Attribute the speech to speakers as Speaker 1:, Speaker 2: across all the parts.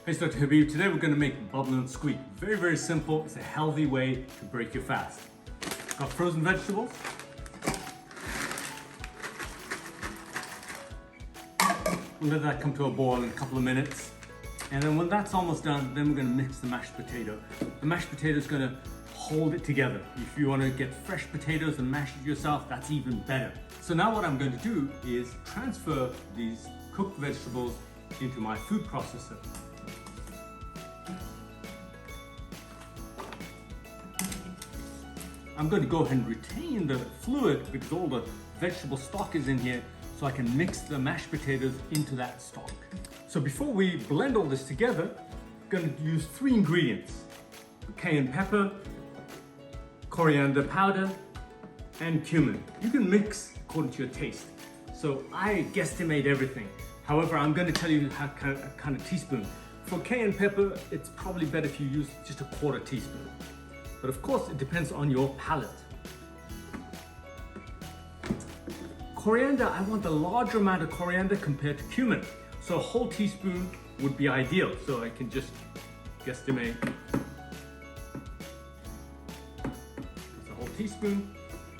Speaker 1: Hey, it's Dr. Habib. Today we're going to make bubble and squeak. Very, very simple. It's a healthy way to break your fast. Got frozen vegetables. We'll let that come to a boil in a couple of minutes. And then when that's almost done, then we're going to mix the mashed potato. The mashed potato is going to hold it together. If you want to get fresh potatoes and mash it yourself, that's even better. So now what I'm going to do is transfer these cooked vegetables into my food processor. I'm going to go ahead and retain the fluid because all the vegetable stock is in here, so I can mix the mashed potatoes into that stock. So before we blend all this together, I'm going to use 3 ingredients: cayenne pepper, coriander powder, and cumin. You can mix according to your taste. So I guesstimate everything. However, I'm going to tell you how kind of teaspoon. For cayenne pepper, it's probably better if you use just a 1/4 teaspoon. But of course, it depends on your palate. Coriander, I want a larger amount of coriander compared to cumin. So a whole teaspoon would be ideal. So I can just guesstimate. It's a whole teaspoon.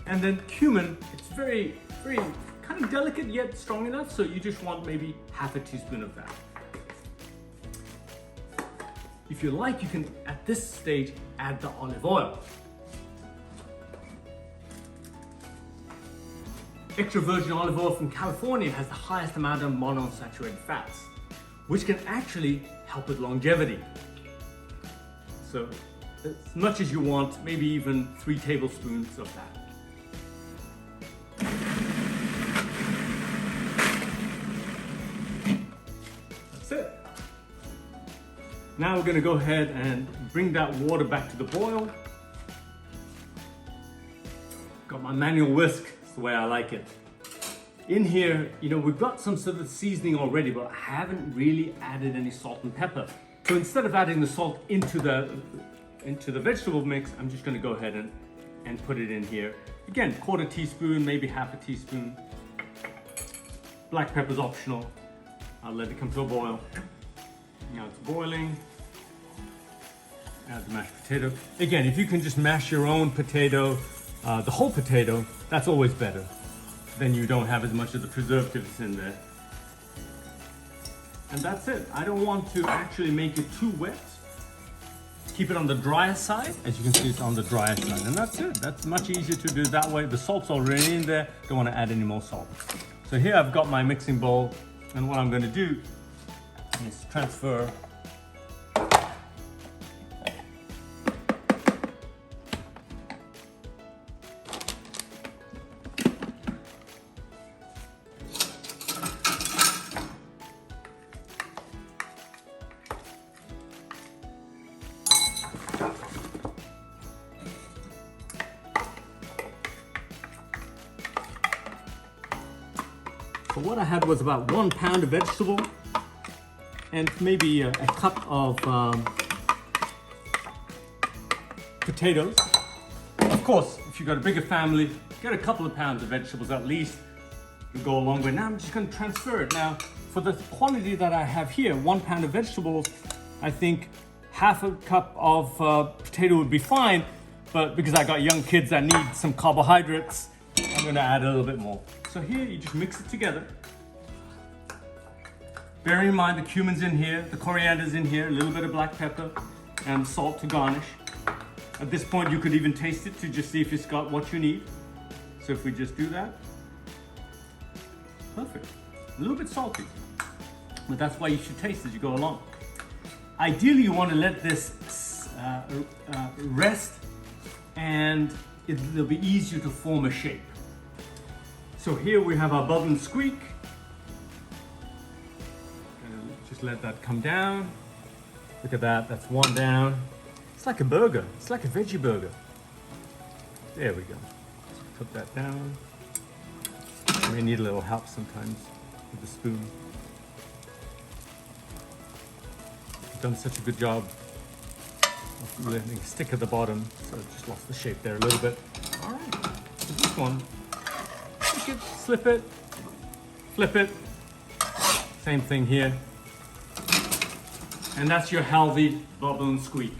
Speaker 1: And then cumin, it's very, very kind of delicate yet strong enough. So you just want maybe 1/2 teaspoon of that. If you like, you can, at this stage, add the olive oil. Extra virgin olive oil from California has the highest amount of monounsaturated fats, which can actually help with longevity. So, as much as you want, maybe even 3 tablespoons of that. That's it. Now we're going to go ahead and bring that water back to the boil. Got my manual whisk, it's the way I like it. In here, we've got some sort of seasoning already, but I haven't really added any salt and pepper. So instead of adding the salt into the vegetable mix, I'm just going to go ahead and put it in here. Again, 1/4 teaspoon, maybe 1/2 teaspoon. Black pepper is optional. I'll let it come to a boil. Now it's boiling. Add the mashed potato. Again, if you can just mash your own potato, the whole potato, that's always better. Then you don't have as much of the preservatives in there. And that's it. I don't want to actually make it too wet. Keep it on the drier side. As you can see, it's on the drier side. And that's it. That's much easier to do that way. The salt's already in there. Don't want to add any more salt. So here I've got my mixing bowl. And what I'm going to do is transfer So what I had was about 1 pound of vegetable and maybe a cup of potatoes. Of course, if you've got a bigger family, get a couple of pounds of vegetables at least. It'll go a long way. Now I'm just going to transfer it. Now, for the quantity that I have here, 1 pound of vegetables, I think 1/2 cup of potato would be fine. But because I got young kids that need some carbohydrates, I'm going to add a little bit more. So here, you just mix it together. Bearing in mind the cumin's in here, the coriander's in here, a little bit of black pepper, and salt to garnish. At this point, you could even taste it to just see if it's got what you need. So if we just do that, perfect. A little bit salty, but that's why you should taste as you go along. Ideally, you want to let this rest, and it'll be easier to form a shape. So here we have our bubble and squeak. Just let that come down. Look at that, that's 1 down. It's like a burger, it's like a veggie burger. There we go. Put that down. You may need a little help sometimes with the spoon. You've done such a good job of letting it stick at the bottom, so it just lost the shape there a little bit. All right, so this one, take it, slip it, flip it. Same thing here. And that's your healthy bubble and squeak.